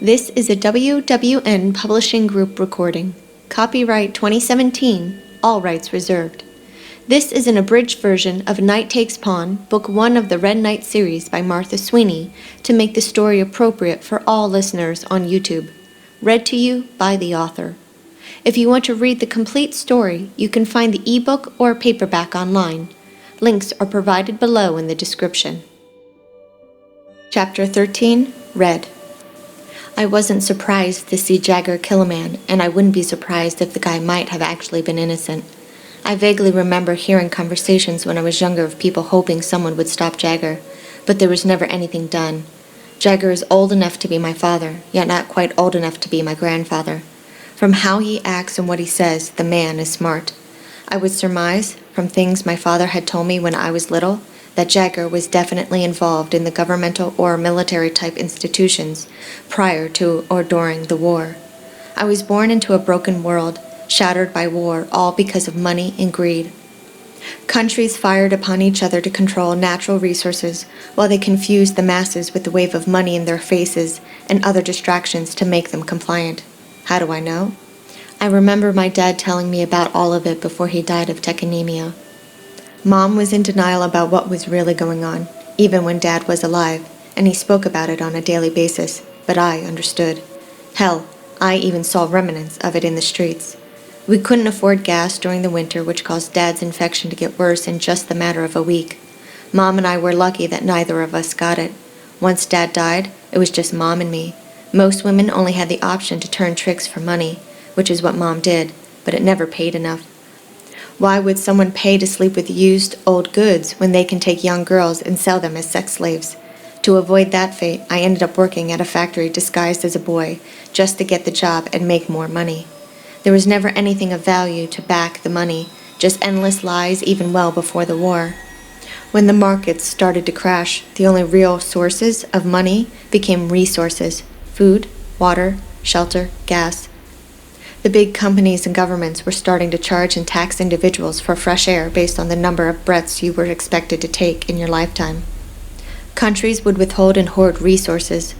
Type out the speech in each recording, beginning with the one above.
This is a WWN Publishing Group recording. Copyright 2017, all rights reserved. This is an abridged version of Knight Takes Pawn, Book 1 of the Red Knight series by Martha Sweeney, to make the story appropriate for all listeners on YouTube. Read to you by the author. If you want to read the complete story, you can find the ebook or paperback online. Links are provided below in the description. Chapter 13, Red. I wasn't surprised to see Jagger kill a man, and I wouldn't be surprised if the guy might have actually been innocent. I vaguely remember hearing conversations when I was younger of people hoping someone would stop Jagger, but there was never anything done. Jagger is old enough to be my father, yet not quite old enough to be my grandfather. From how he acts and what he says, the man is smart. I would surmise, from things my father had told me when I was little, that Jagger was definitely involved in the governmental or military-type institutions prior to or during the war. I was born into a broken world, shattered by war, all because of money and greed. Countries fired upon each other to control natural resources, while they confused the masses with the wave of money in their faces and other distractions to make them compliant. How do I know? I remember my dad telling me about all of it before he died of technemia. Mom was in denial about what was really going on, even when Dad was alive, and he spoke about it on a daily basis, but I understood. Hell, I even saw remnants of it in the streets. We couldn't afford gas during the winter, which caused Dad's infection to get worse in just the matter of a week. Mom and I were lucky that neither of us got it. Once Dad died, it was just Mom and me. Most women only had the option to turn tricks for money, which is what Mom did, but it never paid enough. Why would someone pay to sleep with used, old goods when they can take young girls and sell them as sex slaves? To avoid that fate, I ended up working at a factory disguised as a boy, just to get the job and make more money. There was never anything of value to back the money, just endless lies even well before the war. When the markets started to crash, the only real sources of money became resources: food, water, shelter, gas. The big companies and governments were starting to charge and tax individuals for fresh air based on the number of breaths you were expected to take in your lifetime. Countries would withhold and hoard resources.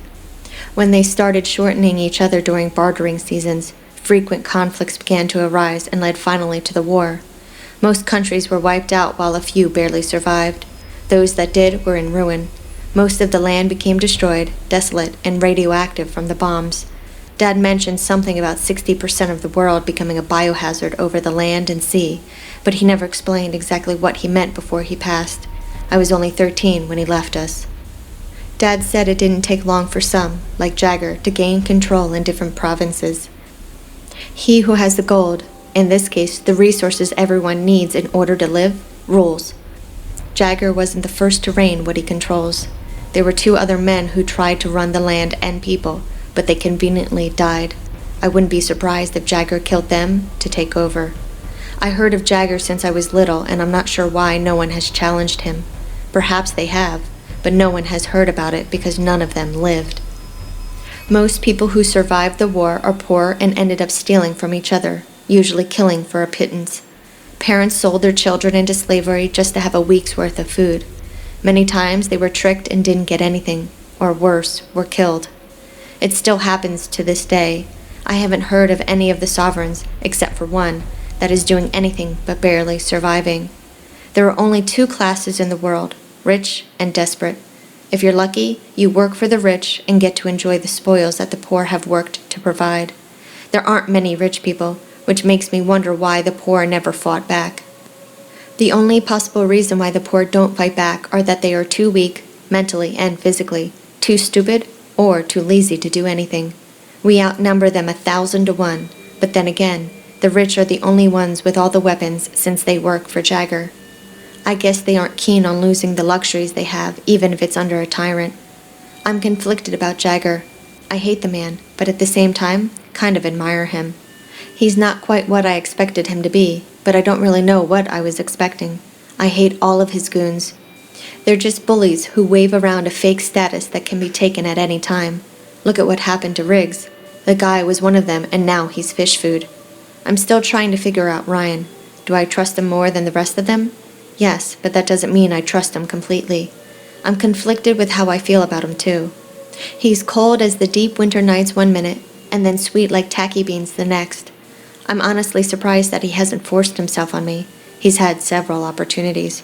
When they started shortening each other during bartering seasons, frequent conflicts began to arise and led finally to the war. Most countries were wiped out while a few barely survived. Those that did were in ruin. Most of the land became destroyed, desolate, and radioactive from the bombs. Dad mentioned something about 60% of the world becoming a biohazard over the land and sea, but he never explained exactly what he meant before he passed. I was only 13 when he left us. Dad said it didn't take long for some, like Jagger, to gain control in different provinces. He who has the gold, in this case the resources everyone needs in order to live, rules. Jagger wasn't the first to reign what he controls. There were two other men who tried to run the land and people, but they conveniently died. I wouldn't be surprised if Jagger killed them to take over. I heard of Jagger since I was little, and I'm not sure why no one has challenged him. Perhaps they have, but no one has heard about it because none of them lived. Most people who survived the war are poor and ended up stealing from each other, usually killing for a pittance. Parents sold their children into slavery just to have a week's worth of food. Many times they were tricked and didn't get anything, or worse, were killed. It still happens to this day. I haven't heard of any of the sovereigns, except for one, that is doing anything but barely surviving. There are only two classes in the world, rich and desperate. If you're lucky, you work for the rich and get to enjoy the spoils that the poor have worked to provide. There aren't many rich people, which makes me wonder why the poor never fought back. The only possible reason why the poor don't fight back are that they are too weak, mentally and physically, too stupid, or too lazy to do anything. We outnumber them 1,000 to 1, but then again, the rich are the only ones with all the weapons since they work for Jagger. I guess they aren't keen on losing the luxuries they have, even if it's under a tyrant. I'm conflicted about Jagger. I hate the man, but at the same time, kind of admire him. He's not quite what I expected him to be, but I don't really know what I was expecting. I hate all of his goons. They're just bullies who wave around a fake status that can be taken at any time. Look at what happened to Riggs. The guy was one of them, and now he's fish food. I'm still trying to figure out Ryan. Do I trust him more than the rest of them? Yes, but that doesn't mean I trust him completely. I'm conflicted with how I feel about him, too. He's cold as the deep winter nights one minute, and then sweet like tacky beans the next. I'm honestly surprised that he hasn't forced himself on me. He's had several opportunities.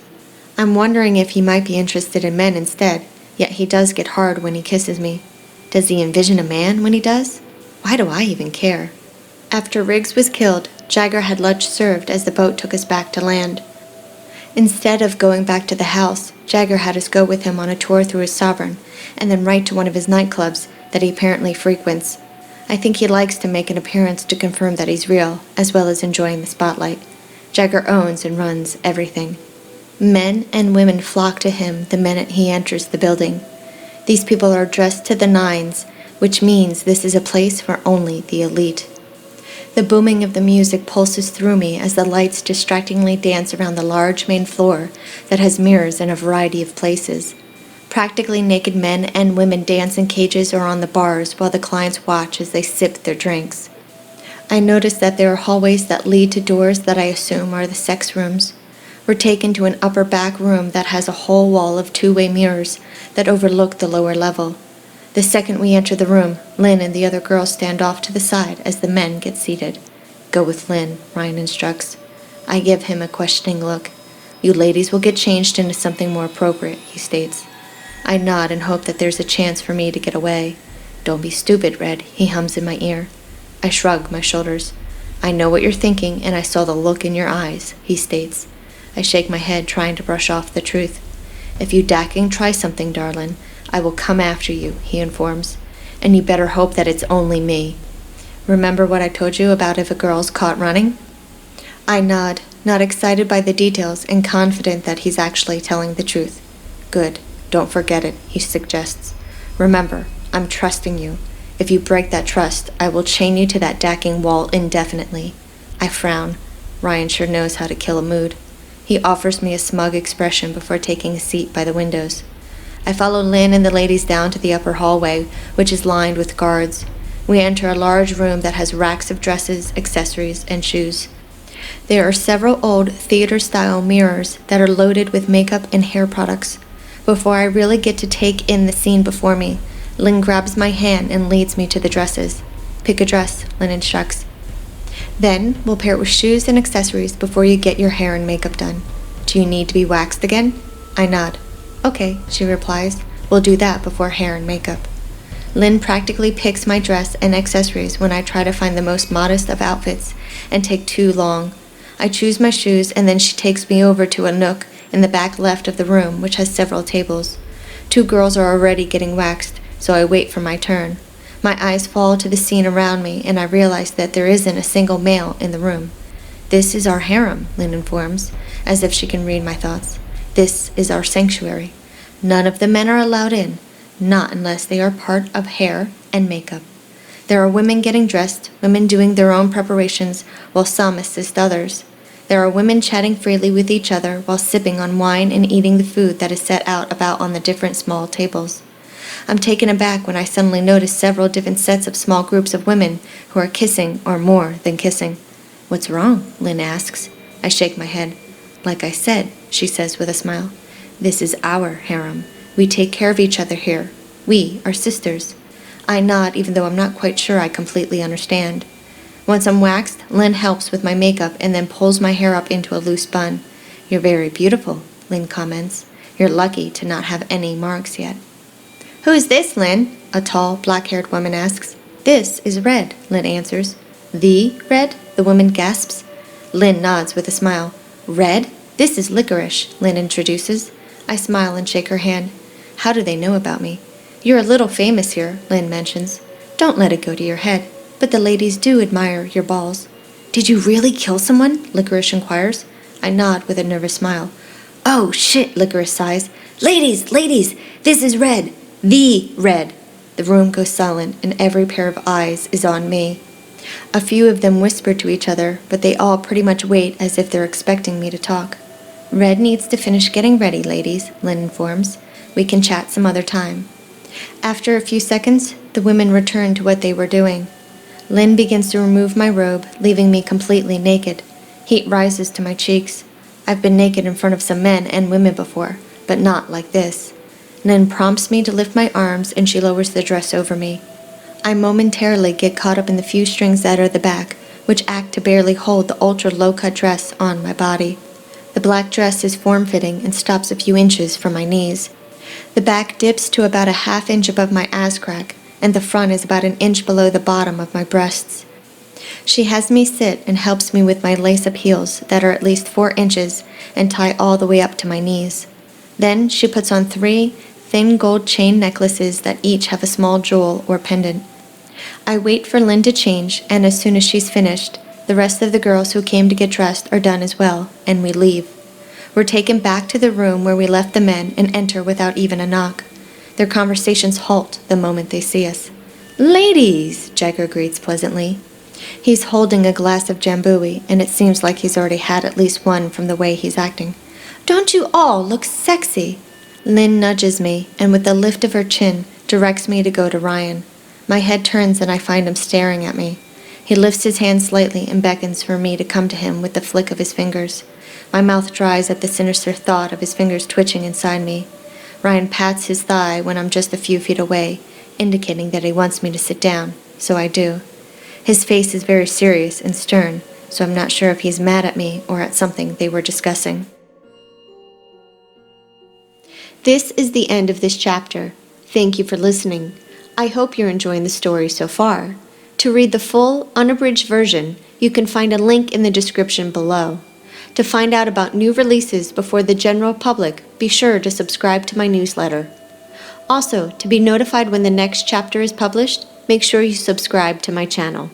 I'm wondering if he might be interested in men instead, yet he does get hard when he kisses me. Does he envision a man when he does? Why do I even care? After Riggs was killed, Jagger had lunch served as the boat took us back to land. Instead of going back to the house, Jagger had us go with him on a tour through his sovereign, and then right to one of his nightclubs that he apparently frequents. I think he likes to make an appearance to confirm that he's real, as well as enjoying the spotlight. Jagger owns and runs everything. Men and women flock to him the minute he enters the building. These people are dressed to the nines, which means this is a place for only the elite. The booming of the music pulses through me as the lights distractingly dance around the large main floor that has mirrors in a variety of places. Practically naked men and women dance in cages or on the bars while the clients watch as they sip their drinks. I notice that there are hallways that lead to doors that I assume are the sex rooms. We're taken to an upper back room that has a whole wall of two-way mirrors that overlook the lower level. The second we enter the room, Lynn and the other girls stand off to the side as the men get seated. Go with Lynn, Ryan instructs. I give him a questioning look. You ladies will get changed into something more appropriate, he states. I nod and hope that there's a chance for me to get away. Don't be stupid, Red, he hums in my ear. I shrug my shoulders. I know what you're thinking, and I saw the look in your eyes, he states. I shake my head, trying to brush off the truth. If you dacking try something, darlin', I will come after you, he informs. And you better hope that it's only me. Remember what I told you about if a girl's caught running? I nod, not excited by the details and confident that he's actually telling the truth. Good. Don't forget it, he suggests. Remember, I'm trusting you. If you break that trust, I will chain you to that dacking wall indefinitely. I frown. Ryan sure knows how to kill a mood. He offers me a smug expression before taking a seat by the windows. I follow Lynn and the ladies down to the upper hallway, which is lined with guards. We enter a large room that has racks of dresses, accessories, and shoes. There are several old theater-style mirrors that are loaded with makeup and hair products. Before I really get to take in the scene before me, Lynn grabs my hand and leads me to the dresses. Pick a dress, Lynn instructs. Then we'll pair it with shoes and accessories before you get your hair and makeup done. Do you need to be waxed again? I nod. Okay, she replies. We'll do that before hair and makeup. Lynn practically picks my dress and accessories when I try to find the most modest of outfits and take too long. I choose my shoes and then she takes me over to a nook in the back left of the room, which has several tables. 2 girls are already getting waxed, so I wait for my turn. My eyes fall to the scene around me, and I realize that there isn't a single male in the room. This is our harem, Lynn informs, as if she can read my thoughts. This is our sanctuary. None of the men are allowed in, not unless they are part of hair and makeup. There are women getting dressed, women doing their own preparations, while some assist others. There are women chatting freely with each other while sipping on wine and eating the food that is set out about on the different small tables. I'm taken aback when I suddenly notice several different sets of small groups of women who are kissing or more than kissing. What's wrong? Lynn asks. I shake my head. Like I said, she says with a smile, this is our harem. We take care of each other here. We are sisters. I nod even though I'm not quite sure I completely understand. Once I'm waxed, Lynn helps with my makeup and then pulls my hair up into a loose bun. You're very beautiful, Lynn comments. You're lucky to not have any marks yet. Who is this, Lynn? A tall, black-haired woman asks. This is Red, Lynn answers. The Red? The woman gasps. Lynn nods with a smile. Red? This is Licorice, Lynn introduces. I smile and shake her hand. How do they know about me? You're a little famous here, Lynn mentions. Don't let it go to your head, but the ladies do admire your balls. Did you really kill someone? Licorice inquires. I nod with a nervous smile. Oh, shit, Licorice sighs. Ladies, this is Red. The Red. The room goes silent, and every pair of eyes is on me. A few of them whisper to each other, but they all pretty much wait as if they're expecting me to talk. Red needs to finish getting ready, ladies, Lynn informs. We can chat some other time. After a few seconds, the women return to what they were doing. Lynn begins to remove my robe, leaving me completely naked. Heat rises to my cheeks. I've been naked in front of some men and women before, but not like this. Lynn prompts me to lift my arms and she lowers the dress over me. I momentarily get caught up in the few strings that are at the back, which act to barely hold the ultra-low-cut dress on my body. The black dress is form-fitting and stops a few inches from my knees. The back dips to about a half inch above my ass crack, and the front is about an inch below the bottom of my breasts. She has me sit and helps me with my lace-up heels that are at least 4 inches and tie all the way up to my knees. Then she puts on 3 thin gold chain necklaces that each have a small jewel or pendant. I wait for Lynn to change, and as soon as she's finished, the rest of the girls who came to get dressed are done as well, and we leave. We're taken back to the room where we left the men and enter without even a knock. Their conversations halt the moment they see us. "Ladies," Jagger greets pleasantly. He's holding a glass of jambui, and it seems like he's already had at least one from the way he's acting. "Don't you all look sexy?" Lynn nudges me, and with a lift of her chin, directs me to go to Ryan. My head turns and I find him staring at me. He lifts his hand slightly and beckons for me to come to him with the flick of his fingers. My mouth dries at the sinister thought of his fingers twitching inside me. Ryan pats his thigh when I'm just a few feet away, indicating that he wants me to sit down, so I do. His face is very serious and stern, so I'm not sure if he's mad at me or at something they were discussing. This is the end of this chapter. Thank you for listening. I hope you're enjoying the story so far. To read the full, unabridged version, you can find a link in the description below. To find out about new releases before the general public, be sure to subscribe to my newsletter. Also, to be notified when the next chapter is published, make sure you subscribe to my channel.